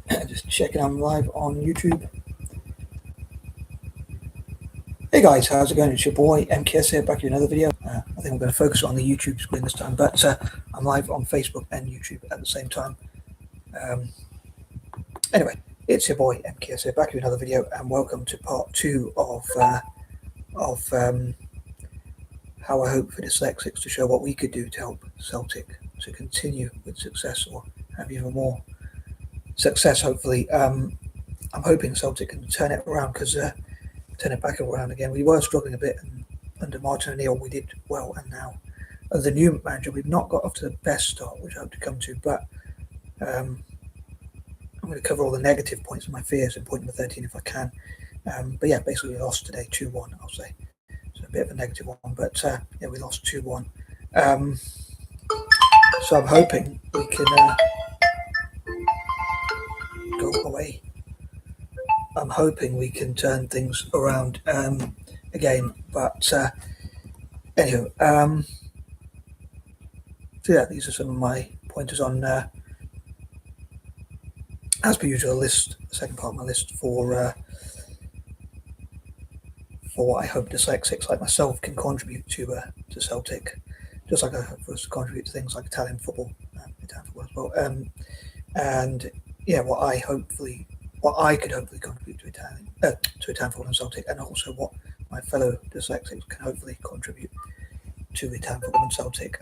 Just checking I'm live on YouTube. Hey guys, how's it going? It's your boy M.K.S here, back with another video. I think I'm going to focus on the YouTube screen this time, but I'm live on Facebook and YouTube at the same time. Anyway, it's your boy M.K.S here, back with another video, and welcome to part 2 of how I hope for Dyslexics to show what we could do to help Celtic to continue with success or have even more success, hopefully. I'm hoping Celtic can turn it around because turn it back around again. We were struggling a bit, and under Martin O'Neill we did well, and now as the new manager we've not got off to the best start, which I hope to come to, but I'm going to cover all the negative points and my fears in point number 13 if I can. But yeah, basically we lost today 2-1, I'll say. So a bit of a negative one, but yeah, we lost 2-1. So I'm hoping we can go away. I'm hoping we can turn things around again, but anyway, so yeah, these are some of my pointers on, as per usual, list, the second part of my list for what I hope dyslexics like myself can contribute to Celtic, just like I hope for us to contribute to things like Italian football as well, and yeah, what I could hopefully contribute to Italian football and Celtic, and also what my fellow dyslexics can hopefully contribute to Italian football and Celtic.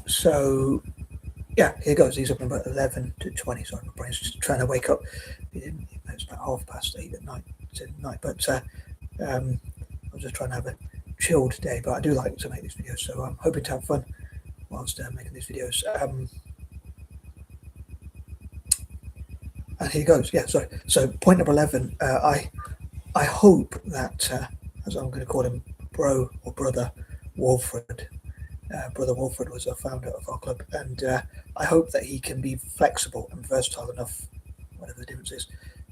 So yeah, here goes. These are number 11 to 20. Sorry, my brain's just trying to wake up. It's about 8:30 at night tonight, but I was just trying to have a chilled day. But I do like to make these videos, so I'm hoping to have fun whilst making these videos. And here goes. Yeah, sorry. So point number 11. I hope that, as I'm going to call him, bro or brother Walfred. Brother Walfred was a founder of our club, and I hope that he can be flexible and versatile enough, whatever the difference is,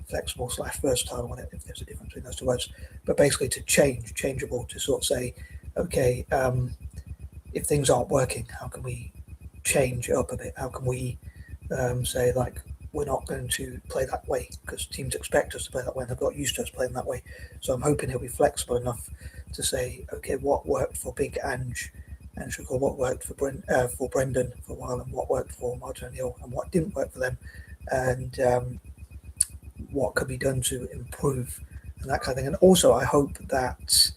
flexible / versatile, whatever, if there's a difference between those two words, but basically to changeable, to sort of say, okay, if things aren't working, how can we change it up a bit? How can we say, like, we're not going to play that way because teams expect us to play that way and they've got used to us playing that way. So I'm hoping he'll be flexible enough to say, okay, what worked for Big Ange and Sugar, what worked for Brendan for a while, and what worked for Martin O'Neill, and what didn't work for them, and what could be done to improve, and that kind of thing. And also, I hope that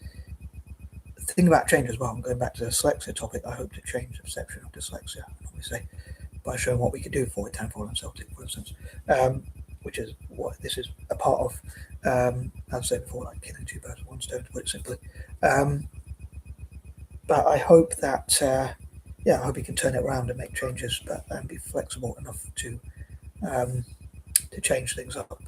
the thing about change as well, I'm going back to the dyslexia topic, I hope to change the perception of dyslexia, I normally say, by showing what we could do for Italian football and Celtic, for instance, which is what this is a part of. As I said before, like killing two birds with one stone, to put it simply. But I hope that, I hope he can turn it around and make changes, but be flexible enough to change things up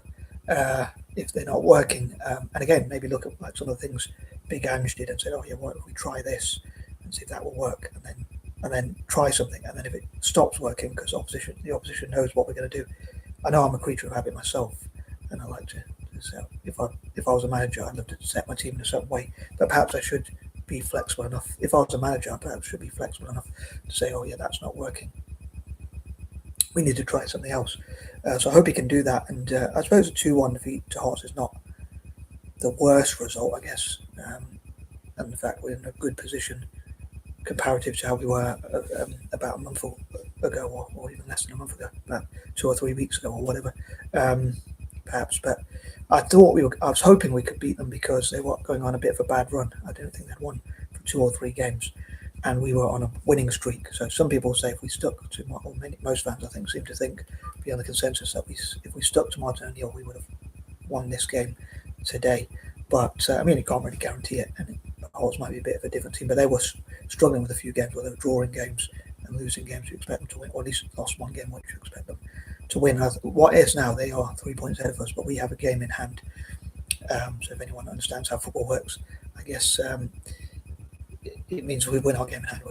if they're not working. And again, maybe look at like some of the things Big Ange did and say, oh yeah, what if we try this and see if that will work, and then try something, and then if it stops working because the opposition knows what we're going to do. I know I'm a creature of habit myself, and I like to set, if I was a manager, I'd love to set my team in a certain way, but perhaps I should be flexible enough. If I was a manager, I perhaps should be flexible enough to say, oh yeah, that's not working, we need to try something else. So I hope he can do that, and I suppose a 2-1 defeat to Hearts is not the worst result, I guess, and the fact we're in a good position comparative to how we were about a month ago, or even less than a month ago, about 2 or 3 weeks ago, or whatever, perhaps. But I was hoping we could beat them because they were going on a bit of a bad run. I don't think they'd won for 2 or 3 games, and we were on a winning streak. So some people say if we stuck to, or most fans I think seem to think, beyond the consensus, that if we stuck to Martin O'Neill, we would have won this game today. But I mean, you can't really guarantee it, and Hearts might be a bit of a different team, but they were struggling with a few games where they were drawing games and losing games you expect them to win, or at least lost one game which you expect them to win. What is now, they are 3 points ahead of us, but we have a game in hand. So if anyone understands how football works, I guess it means we win our game in hand.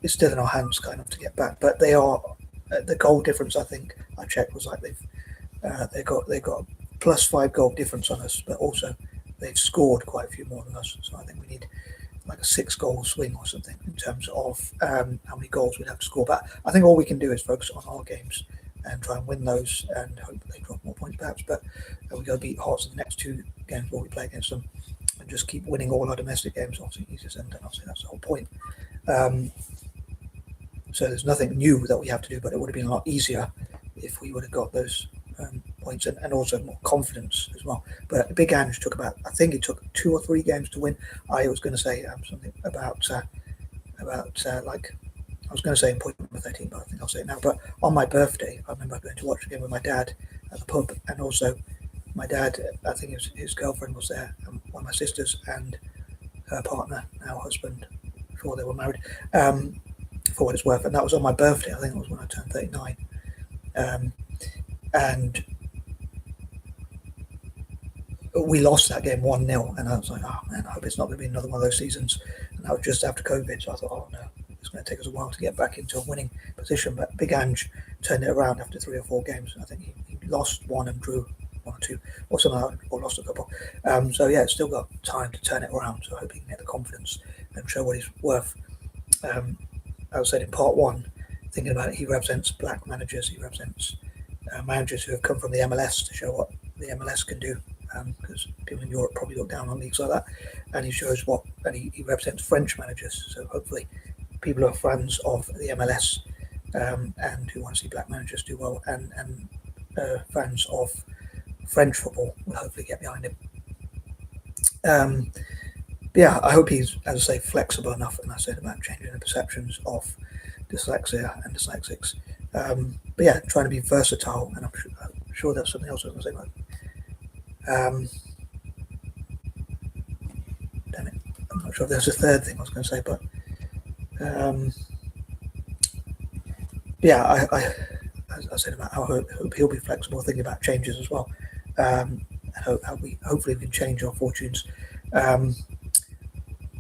It's still in our hands, kind of, to get back. But they are the goal difference. I think I checked was like they've got a +5 goal difference on us, but also they've scored quite a few more than us. So I think we need like a 6-goal swing or something in terms of how many goals we'd have to score. But I think all we can do is focus on our games and try and win those and hope they drop more points perhaps. But we go beat Hearts in the next 2 games where we play against them and just keep winning all our domestic games. Obviously, easiest, and obviously that's the whole point. So there's nothing new that we have to do, but it would have been a lot easier if we would have got those points and also more confidence as well. But Big Ange took I think it took 2 or 3 games to win. I was going to say something about like, I was going to say in point number 13, but I think I'll say it now. But on my birthday, I remember going to watch a game with my dad at the pub, and also my dad, I think his girlfriend was there, and one of my sisters and her partner, now husband, before they were married, for what it's worth. And that was on my birthday. I think it was when I turned 39. And we lost that game 1-0, and I was like, oh man, I hope it's not going to be another one of those seasons. And that was just after COVID, so I thought, oh no, it's going to take us a while to get back into a winning position. But Big Ange turned it around after 3 or 4 games. I think he lost 1 and drew 1 or 2 or something like that, or lost a couple. So yeah, it's still got time to turn it around, so I hope he can get the confidence and show what he's worth. As I said in part 1, thinking about it, he represents black managers, he represents managers who have come from the MLS to show what the MLS can do, because people in Europe probably look down on leagues like that, and he shows and he represents French managers, so hopefully people who are fans of the MLS and who want to see black managers do well, and fans of French football will hopefully get behind him. Yeah, I hope he's, as I say, flexible enough, and I said about changing the perceptions of dyslexia and dyslexics. But yeah, trying to be versatile, and I'm sure there's something else I was going to say about. Damn it, I'm not sure if there's a third thing I was going to say, but yeah, as I said about how I hope he'll be flexible, thinking about changes as well, and hopefully we can change our fortunes.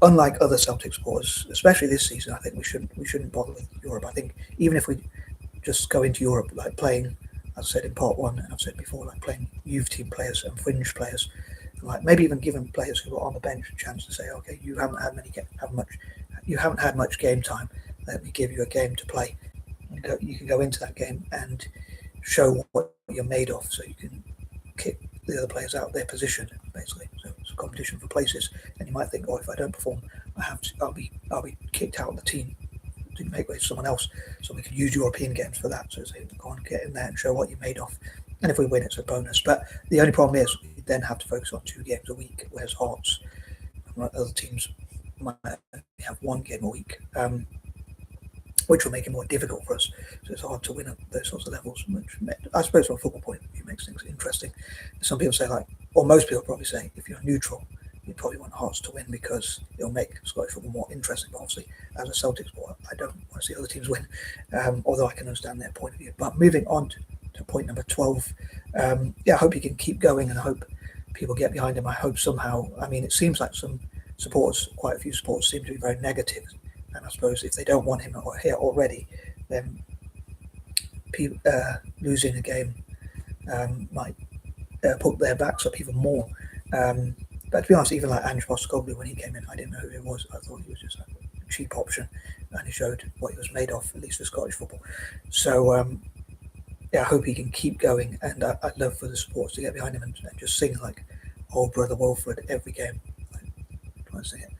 Unlike other Celtic supporters, especially this season, I think we shouldn't bother with Europe. I think even if we just go into Europe, like playing, as I said in part 1, and I've said before, like playing youth team players and fringe players, and like maybe even giving players who are on the bench a chance to say, okay, you haven't had much game time. Let me give you a game to play. You can go into that game and show what you're made of, so you can kick the other players out of their position, basically. So it's a competition for places, and you might think, oh, if I don't perform, I'll be kicked out of the team to make way for someone else. So we can use European games for that. So go on, get in there and show what you're made of. And if we win, it's a bonus. But the only problem is we then have to focus on 2 games a week, whereas Hearts, other teams might have 1 game a week, which will make it more difficult for us. So it's hard to win at those sorts of levels, which I suppose from a football point of view makes things interesting. Some people say, like, or most people probably say, if you're neutral, you probably want Hearts to win because it'll make Scottish football more interesting. But obviously, as a Celtic supporter, I don't want to see other teams win, although I can understand their point of view. But moving on to point number 12, yeah, I hope he can keep going, and I hope people get behind him. I hope somehow, I mean, it seems like some supporters, quite a few supporters, seem to be very negative. And I suppose if they don't want him here already, then losing a game might put their backs up even more. But to be honest, even like Ange Postecoglou, when he came in, I didn't know who he was. I thought he was just a cheap option, and he showed what he was made of, at least for Scottish football. So yeah, I hope he can keep going, and I'd love for the supporters to get behind him and just sing like "Old Brother Wilfred" every game. Try to sing it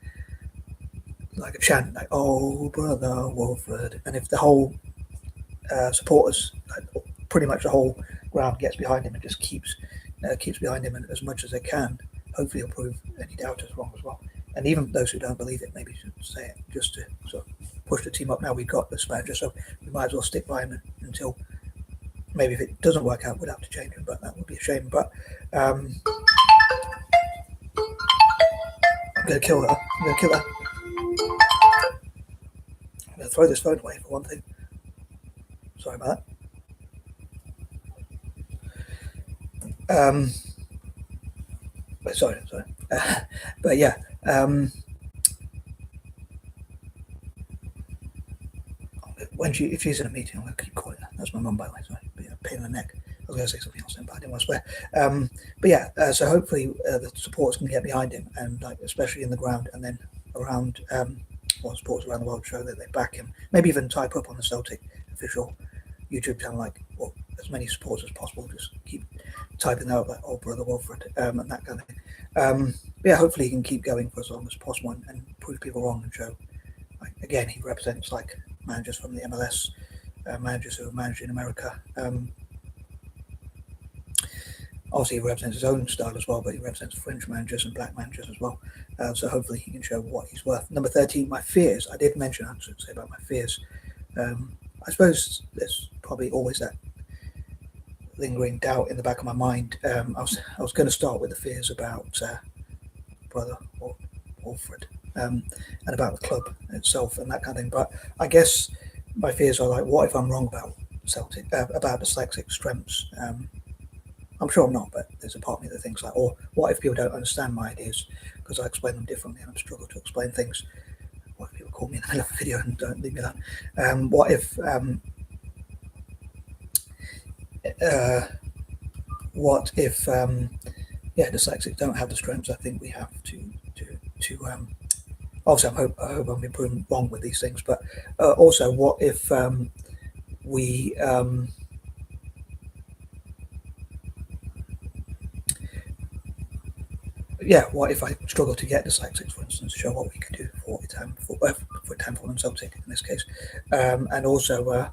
like a chant, like "Oh Brother Wilfred," and if the whole supporters, like, pretty much the whole ground, gets behind him and just keeps behind him as much as they can, hopefully he'll prove any doubters wrong as well. And even those who don't believe it, maybe should say it just to sort of push the team up. Now we've got this manager, so we might as well stick by him until maybe if it doesn't work out, we'll have to change him, but that would be a shame. But I'm going to kill her. I'm going to kill her. I'm going to throw this phone away for one thing. Sorry about that. Sorry. But yeah. If she's in a meeting, I'm going to keep calling her. That's my mum, by the way. Sorry, but yeah, pain in the neck. I was going to say something else then, but I didn't want to swear. But yeah, so hopefully the supporters can get behind him, and like especially in the ground, and then around, supporters around the world show that they back him. Maybe even type up on the Celtic official YouTube channel, like, well, as many supporters as possible. Just keep typing out like, "Oh, brother Wilfred," and that kind of thing. Yeah, hopefully he can keep going for as long as possible and prove people wrong and show. Like, again, he represents like managers from the MLS, managers who have managed in America. Obviously, he represents his own style as well, but he represents French managers and black managers as well. So hopefully he can show what he's worth. Number 13, my fears. I did mention, I should say about my fears. I suppose there's probably always that lingering doubt in the back of my mind. I was going to start with the fears about brother Alfred and about the club itself and that kind of thing. But I guess my fears are like, what if I'm wrong about Celtic, about Dyslexic strengths? I'm sure I'm not, but there's a part of me that thinks like, or what if people don't understand my ideas because I explain them differently and I struggle to explain things? What if people call me in the middle of a video and don't leave me alone? What if dyslexics don't have the strengths I think we have to obviously I hope I'm being proven wrong with these things, but also what if we what if I struggle to get dyslexics, for instance, show what we can do for Tamford and Celtic in this case, and also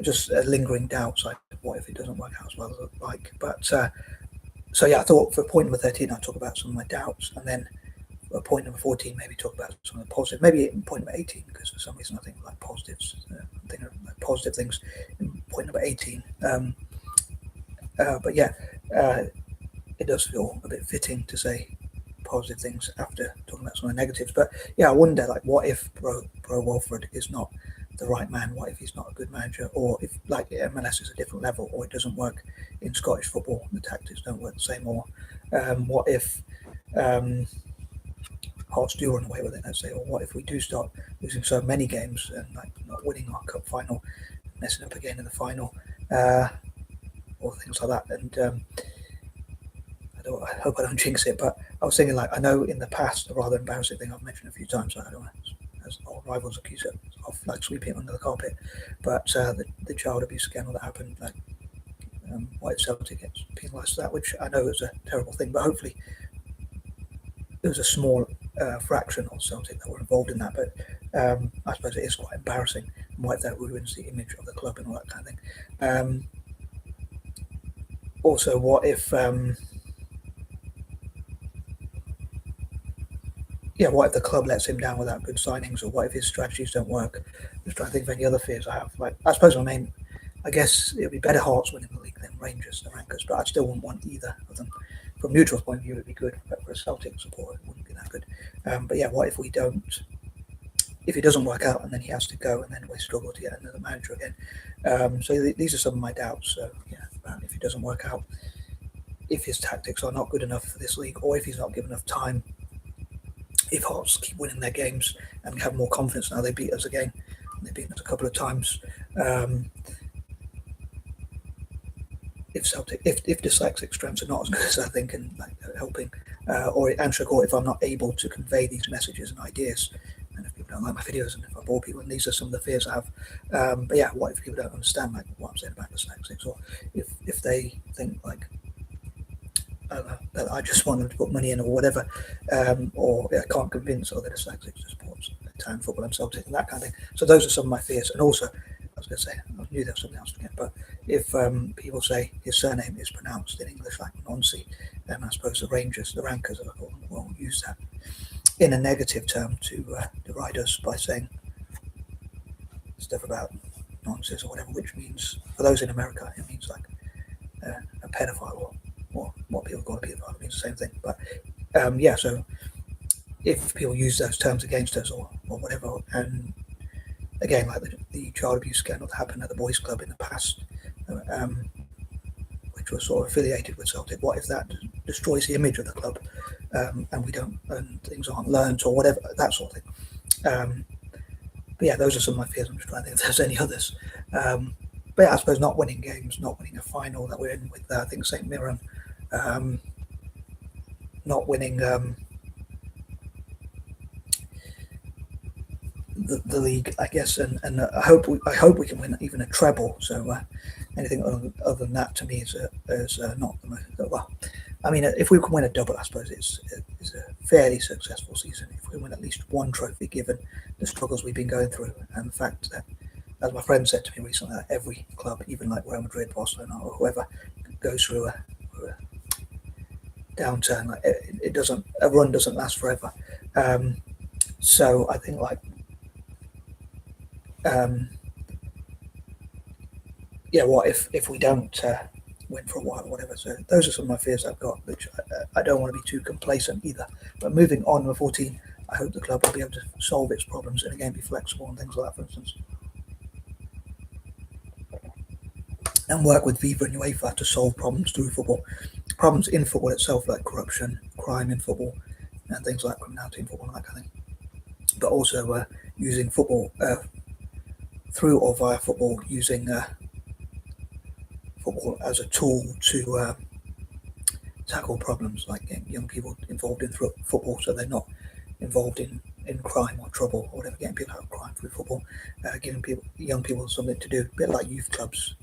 just lingering doubts like what if it doesn't work out as well as I'd like. But I thought for point number 13 I'd talk about some of my doubts, and then point number 14 maybe talk about some of the positive, maybe point number 18, because for some reason I think like positives, I'm thinking of like positive things in point number 18. It does feel a bit fitting to say positive things after talking about some of the negatives. But I wonder, like, what if Bro Wilfred is not the right man? What if he's not a good manager? Or if, like, MLS is a different level, or it doesn't work in Scottish football, the tactics don't work the same? Or what if Hearts do run away with it, let's say? Or what if we do start losing so many games and, like, not winning our cup final, messing up again in the final, or things like that? And I hope I don't jinx it, but I was thinking, like, I know in the past, a rather embarrassing thing I've mentioned a few times, I don't know, as old rivals accuse it of like sweeping it under the carpet, but the child abuse scandal that happened, like, what if Celtic gets penalised for that, which I know is a terrible thing, but hopefully there was a small fraction of Celtic that were involved in that, but I suppose it is quite embarrassing, and what if that ruins the image of the club and all that kind of thing. Also, what if what if the club lets him down without good signings, or what if his strategies don't work? I'm just trying to think of any other fears I have. Like, I suppose I guess it would be better Hearts winning the league than Rangers, the rankers, but I still wouldn't want either of them. From neutral point of view, it would be good, but for a Celtic supporter, it wouldn't be that good. What if we don't? If it doesn't work out and then he has to go, and then we struggle to get another manager again. These are some of my doubts. So if it doesn't work out, if his tactics are not good enough for this league, or if he's not given enough time. If Hearts keep winning their games and have more confidence now, they beat us again. They've beaten us a couple of times. If dyslexic strengths are not as good as I think and like helping, or if I'm not able to convey these messages and ideas, and if people don't like my videos and if I bore people, and these are some of the fears I have. What if people don't understand like what I'm saying about dyslexics, or if they think like that I just want them to put money in or whatever, or I can't convince other dyslexics to support town football and Celtic and that kind of thing. So those are some of my fears. And also, I was going to say, I knew there was something else to get, but if people say his surname is pronounced in English like Nonsi, then I suppose the Rangers, the rankers, will use that in a negative term to deride us by saying stuff about nonsense or whatever, which means, for those in America, it means like a pedophile, or what people call a pedophile. It means the same thing. But so if people use those terms against us or whatever, and again, like the child abuse scandal that happened at the boys' club in the past, which was sort of affiliated with Celtic, what if that destroys the image of the club, and things aren't learnt or whatever, that sort of thing. Those are some of my fears. I'm just trying to think if there's any others. I suppose not winning games, not winning a final that we're in with, I think, St. Mirren, not winning the league, I guess, and I hope we can win even a treble. So anything other than that to me is not the most well. I mean, if we can win a double, I suppose it's a fairly successful season. If we win at least one trophy, given the struggles we've been going through, and the fact that, as my friend said to me recently, that every club, even like Real Madrid, Barcelona, or whoever, goes through a downturn. Like it doesn't, a run doesn't last forever. So I think like yeah, what if we don't win for a while or whatever? So those are some of my fears I've got, which I don't want to be too complacent either. But moving on, number 14, I hope the club will be able to solve its problems and again be flexible and things like that, for instance, and work with FIFA and UEFA to solve problems through football, problems in football itself, like corruption, crime in football, and things like criminality in football and that kind of thing. But also using football through or via football, using football as a tool to tackle problems, like getting young people involved in football so they're not involved in crime or trouble or whatever, getting people out of crime through football, giving young people something to do, a bit like youth clubs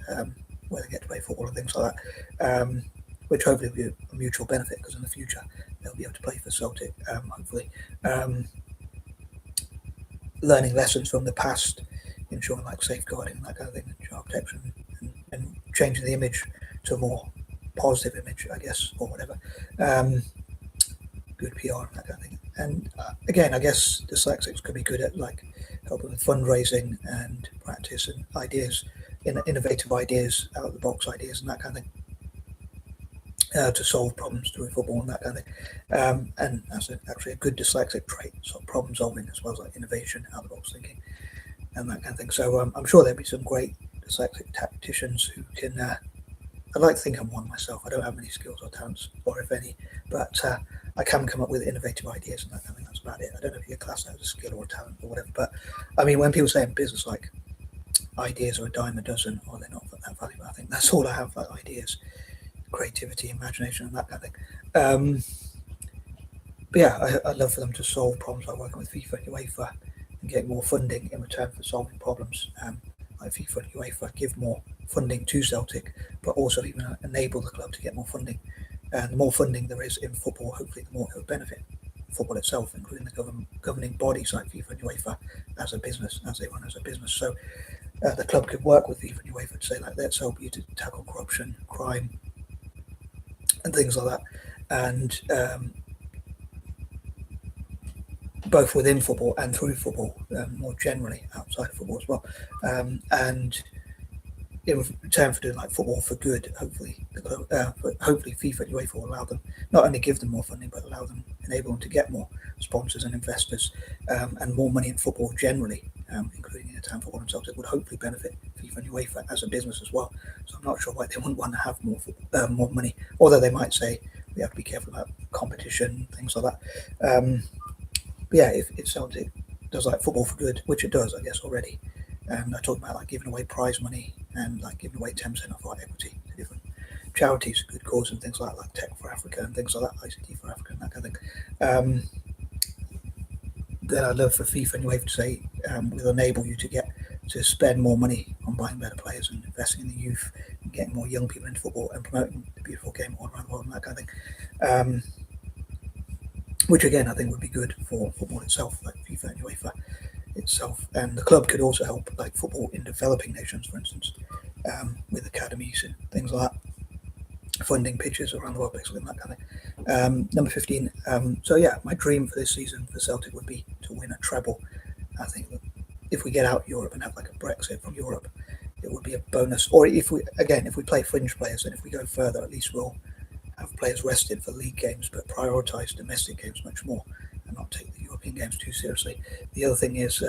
where they get to play football and things like that, which hopefully will be a mutual benefit because in the future they'll be able to play for Celtic, hopefully. Learning lessons from the past, ensuring like safeguarding and that kind of thing, and child protection, and changing the image to a more positive image, I guess, or whatever. Good PR and that kind of thing. And again, I guess Dyslexics could be good at like helping with fundraising and practice and ideas, innovative ideas, out of the box ideas, and that kind of thing. To solve problems through football and that kind of thing, and that's actually a good dyslexic trait, sort of problem solving as well as like innovation, out of the box thinking, and that kind of thing. So I'm sure there'll be some great dyslexic tacticians who can. I'd like to think I'm one myself. I don't have many skills or talents, or if any, but I can come up with innovative ideas and that kind of thing. That's about it. I don't know if you class that as a skill or a talent or whatever, but I mean, when people say in business like ideas are a dime a dozen, or they're not that valuable, I think that's all I have, like ideas, creativity, imagination, and that kind of thing. But yeah, I'd love for them to solve problems like working with FIFA and UEFA and get more funding in return for solving problems. Like FIFA and UEFA give more funding to Celtic, but also even enable the club to get more funding. And the more funding there is in football, hopefully the more it will benefit football itself, including the governing bodies like FIFA and UEFA as a business, as they run as a business. So the club could work with FIFA and UEFA to say like, let's help you to tackle corruption, crime, and things like that, and both within football and through football, more generally outside of football as well, and in return for doing like football for good, hopefully hopefully FIFA and UEFA will allow them, not only give them more funding, but enable them to get more sponsors and investors, and more money in football generally, including in Italian football themselves. It would hopefully benefit FIFA and UEFA as a business as well. So I'm not sure why they wouldn't want to have more money, although they might say we have to be careful about competition, things like that. But yeah, if Celtic does like football for good, which it does, I guess already, and I talk about like giving away prize money and like giving away 10% of our equity to different charities, good cause, and things like Tech for Africa and things like that, ICT for Africa and that kind of thing. Then I'd love for FIFA and UEFA to say we'll enable you to spend more money on buying better players and investing in the youth and getting more young people into football and promoting the beautiful game all around the world and that kind of thing. Which again I think would be good for football itself, like FIFA and UEFA itself, and the club could also help like football in developing nations, for instance, with academies and things like that, funding pitches around the world, basically, and that kind of thing. Number 15. So yeah, my dream for this season for Celtic would be to win a treble. I think that if we get out of Europe and have like a Brexit from Europe, it would be a bonus. Or if we play fringe players, and if we go further, at least we'll have players rested for league games, but prioritise domestic games much more and not take the European games too seriously. The other thing is,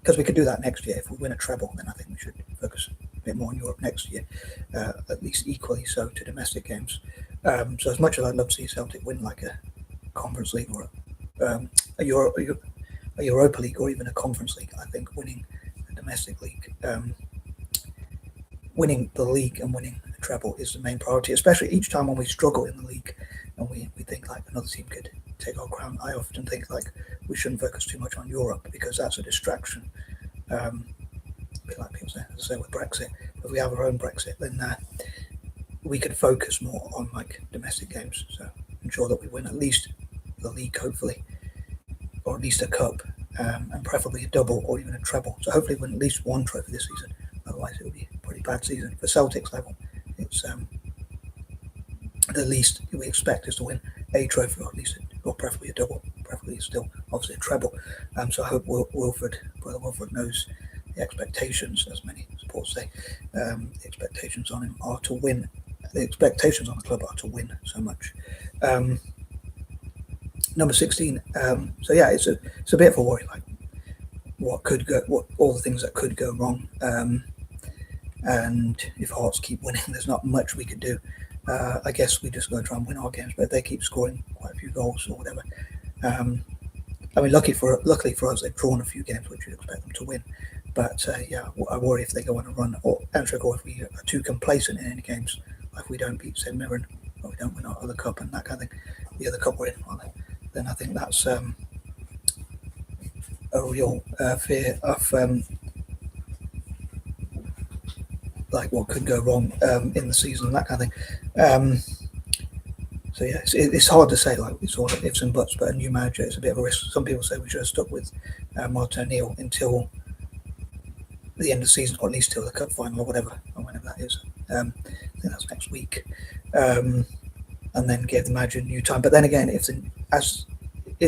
because we could do that next year, if we win a treble, then I think we should focus a bit more on Europe next year, at least equally so to domestic games. So as much as I'd love to see Celtic win like a Conference League or a Europa League or even a Conference League, I think winning a domestic league, winning the league and winning a treble is the main priority, especially each time when we struggle in the league and we think like another team could take our crown. I often think like we shouldn't focus too much on Europe because that's a distraction. A bit like people say, as I say with Brexit, if we have our own Brexit, then we could focus more on like domestic games. So ensure that we win at least the league, hopefully, or at least a cup, and preferably a double or even a treble. So hopefully win at least one trophy this season. Otherwise, it will be a pretty bad season for Celtics level. It's the least we expect is to win a trophy, or at least, or preferably a double, preferably still obviously a treble. So I hope Brother Wilfred knows the expectations, as many supporters say. The expectations on him are to win. The expectations on the club are to win so much. Number 16. So yeah, it's a bit of a worry, like what all the things that could go wrong. And if Hearts keep winning, there's not much we could do. I guess we just got to try and win our games, but if they keep scoring quite a few goals or whatever. I mean, luckily for us, they've drawn a few games which you'd expect them to win. But yeah, I worry if they go on a run, or if we are too complacent in any games, like if we don't beat St Mirren, or we don't win our other cup and that kind of thing, the other cup we're in, then I think that's a real fear of like what could go wrong in the season and that kind of thing. So yeah, it's hard to say, like it's all ifs and buts, but a new manager is a bit of a risk. Some people say we should have stuck with Martin O'Neill until the end of the season, or at least till the cup final or whatever that is. I think that's next week, and then give the manager new time. But then again, it's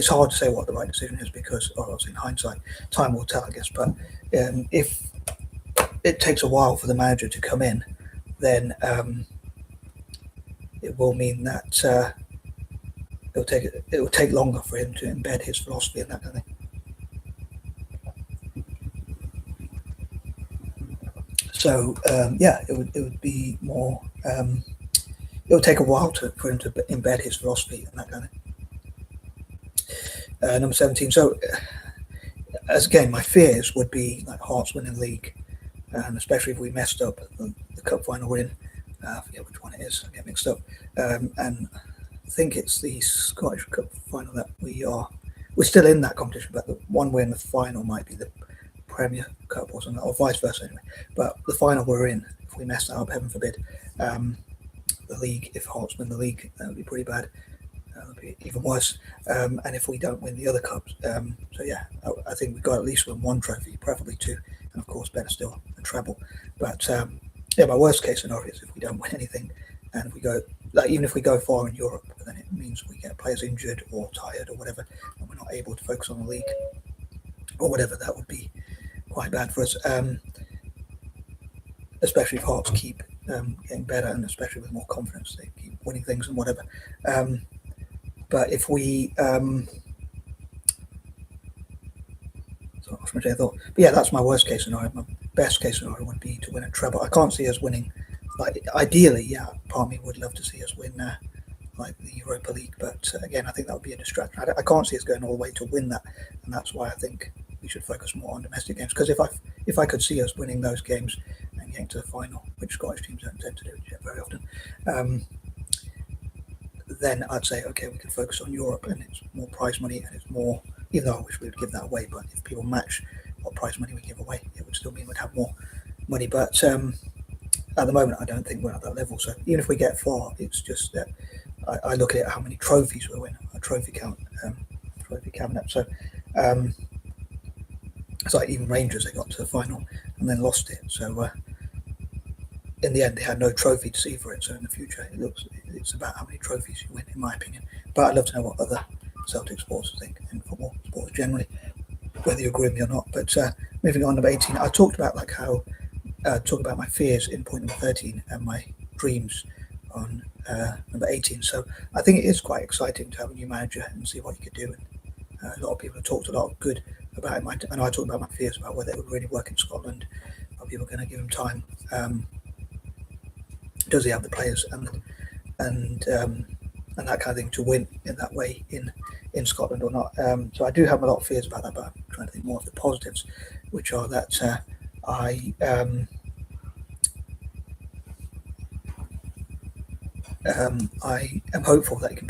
hard to say what the right decision is because, obviously in hindsight, time will tell, I guess. But if it takes a while for the manager to come in, then it will mean that it will take longer for him to embed his philosophy and that kind of thing. So yeah, it would be more. It would take a while for him to embed his philosophy and that kind of. Number 17. So, as again, my fears would be like Hearts winning the league, and especially if we messed up the cup final we're in. I forget which one it is. I get mixed up. And I think it's the Scottish Cup final that we're still in that competition, but the one we're in the final might be the Premier Cup or something, or vice versa anyway. But the final we're in, if we mess that up, heaven forbid, the league, if Hearts win the league, that would be pretty bad. That would be even worse. And if we don't win the other cups, so yeah, I think we've got to at least win one trophy, preferably two, and of course better still a treble. But yeah, my worst case scenario is if we don't win anything, and if we go, like even if we go far in Europe, then it means we get players injured or tired or whatever, and we're not able to focus on the league or whatever. That would be quite bad for us, especially if Hearts keep getting better, and especially with more confidence, they keep winning things and whatever. But if we so I lost my train of thought. But yeah, that's my worst case scenario. My best case scenario would be to win a treble. I can't see us winning. Like ideally, yeah, part of me would love to see us win like the Europa League, but again, I think that would be a distraction. I can't see us going all the way to win that, and that's why I think we should focus more on domestic games. Because if I could see us winning those games and getting to the final, which Scottish teams don't tend to do very often, then I'd say okay, we can focus on Europe, and it's more prize money, and it's more. Even though I wish we would give that away, but if people match what prize money we give away, it would still mean we'd have more money. But at the moment, I don't think we're at that level. So even if we get far, it's just that I look at it, how many trophies we win, a trophy count, trophy cabinet. So it's like even Rangers, they got to the final and then lost it. So in the end, they had no trophy to see for it. So in the future, it's about how many trophies you win, in my opinion. But I'd love to know what other Celtic supporters think, and football supporters generally, whether you agree with me or not. But moving on, number 18, I talked about like how talk about my fears in point number 13 and my dreams on number 18. So I think it is quite exciting to have a new manager and see what he could do. And a lot of people have talked a lot of good about him. And I talked about my fears about whether it would really work in Scotland. Are people going to give him time? Does he have the players and that kind of thing to win in that way in Scotland or not? So I do have a lot of fears about that, but I'm trying to think more of the positives, which are that I am hopeful that he can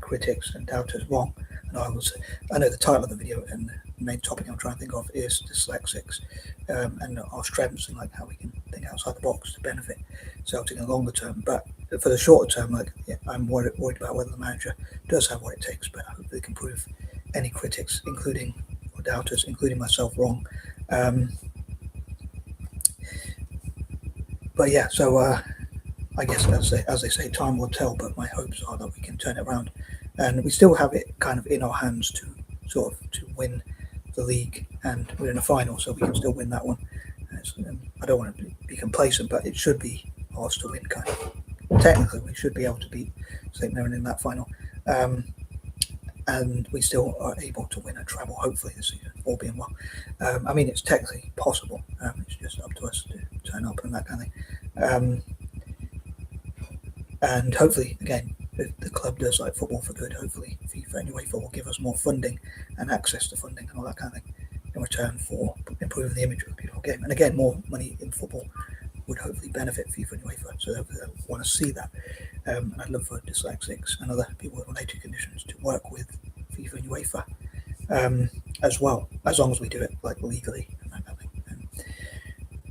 critics and doubters wrong. And I know the title of the video and the main topic I'm trying to think of is dyslexics, and our strengths and like how we can think outside the box to benefit Celtic in the longer term. But for the shorter term, I'm worried about whether the manager does have what it takes. But I hope they can prove any critics, including or doubters, including myself, wrong. But yeah, so I guess as they say, time will tell. But my hopes are that we can turn it around, and we still have it kind of in our hands to sort of to win the league, and we're in a final, so we can still win that one. I don't want to be complacent, but it should be ours to win. Kind of technically, we should be able to beat St Mirren in that final, and we still are able to win a treble. Hopefully this season, all being well. I mean, it's technically possible. It's just up to us to turn up and that kind of thing. And hopefully, again, if the club does like football for good, hopefully FIFA and UEFA will give us more funding and access to funding and all that kind of thing in return for improving the image of the beautiful game. And again, more money in football would hopefully benefit FIFA and UEFA, so they want to see that. And I'd love for dyslexics and other people with related conditions to work with FIFA and UEFA as well, as long as we do it like legally and that kind of thing.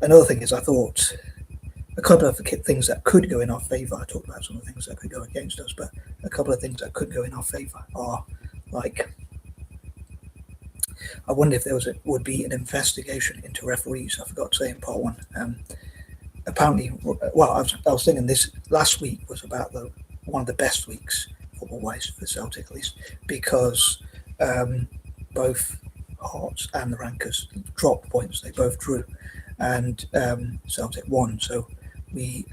Another thing is, I thought a couple of things that could go in our favour. I talked about some of the things that could go against us, but a couple of things that could go in our favour are like, I wonder if there would be an investigation into referees. I forgot to say in part one. Apparently, well, I was thinking this last week was about one of the best weeks football-wise for Celtic, at least, because both Hearts and the Rankers dropped points. They both drew, and Celtic won. So we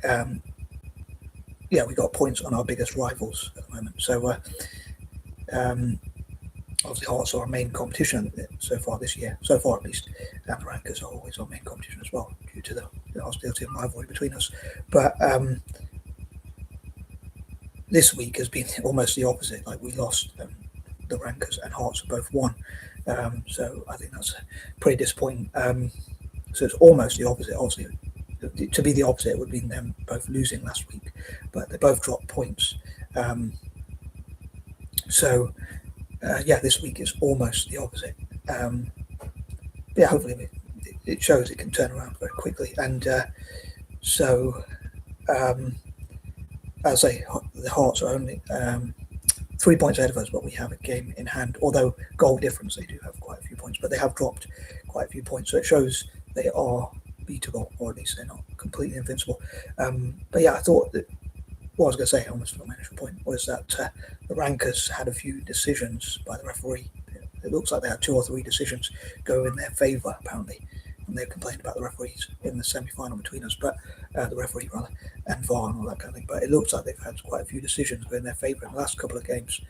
got points on our biggest rivals at the moment. So obviously Hearts are our main competition so far this year, so far at least, and the Rankers are always our main competition as well due to the hostility and rivalry between us. But this week has been almost the opposite. Like, we lost, the Rankers and Hearts have both won. So I think that's pretty disappointing. So it's almost the opposite. Obviously, to be the opposite would mean them both losing last week, but they both dropped points. This week is almost the opposite. Hopefully it shows it can turn around very quickly. And I'll say the Hearts are only 3 points ahead of us, but we have a game in hand. Although goal difference, they do have quite a few points, but they have dropped quite a few points. So it shows they are beatable, or at least they're not completely invincible. I thought that what I was going to say, I almost forgot my initial point, was that the Rankers had a few decisions by the referee. It looks like they had 2 or 3 decisions go in their favour, apparently, and they complained about the referees in the semi-final between us, but the referee rather, and VAR and all that kind of thing. But it looks like they've had quite a few decisions go in their favour in the last couple of games.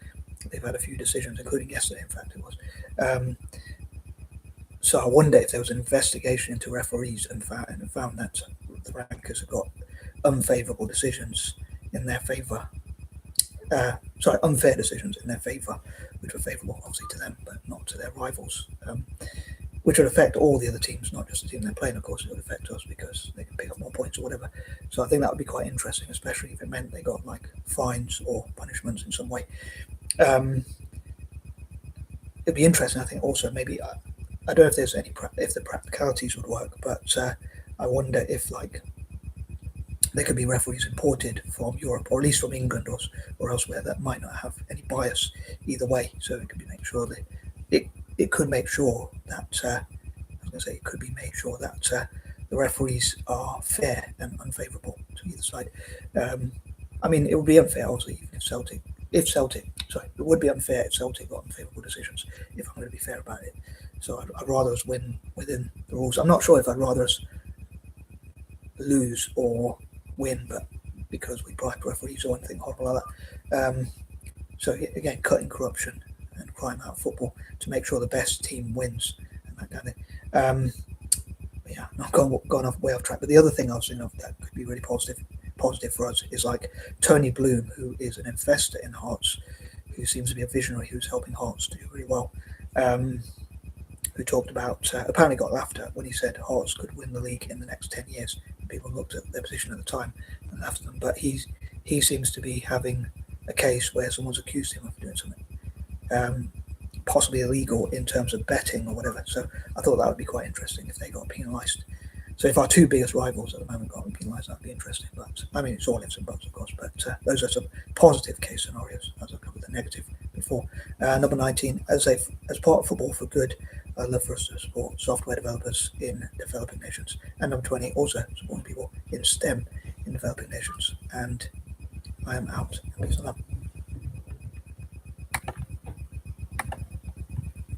They've had a few decisions, including yesterday, in fact it was. So I wonder if there was an investigation into referees and found that the Rankers have got unfavourable decisions in their favour. Unfair decisions in their favour, which were favourable, obviously, to them, but not to their rivals, which would affect all the other teams, not just the team they're playing. Of course, it would affect us because they can pick up more points or whatever. So I think that would be quite interesting, especially if it meant they got like fines or punishments in some way. It'd be interesting, I think, also maybe. I don't know if there's if the practicalities would work, but I wonder if there could be referees imported from Europe, or at least from England or elsewhere, that might not have any bias either way. So it could be make sure that it could make sure that it could be made sure that the referees are fair and unfavourable to either side. I mean, it would be unfair, obviously, it would be unfair if Celtic got unfavourable decisions, if I'm going to be fair about it. So I'd rather us win within the rules. I'm not sure if I'd rather us lose or win, but because we bribe referees or anything horrible like that. So again, cutting corruption and crime out of football to make sure the best team wins and that kind of thing. Not gone way off track. But the other thing I was thinking of that could be really positive for us is like Tony Bloom, who is an investor in Hearts, who seems to be a visionary, who's helping Hearts do really well. Who talked about, apparently got laughed at when he said Hearts could win the league in the next 10 years. People looked at their position at the time and laughed at them. But he seems to be having a case where someone's accused him of doing something, possibly illegal in terms of betting or whatever. So I thought that would be quite interesting if they got penalised. So if our two biggest rivals at the moment got penalised, that'd be interesting. But I mean, it's all ifs and buts, of course. But those are some positive case scenarios, as I covered the negative before. Number 19, as part of Football for Good, I'd love for us to support software developers in developing nations. And number 20, also supporting people in STEM in developing nations. And I am out. Peace and love.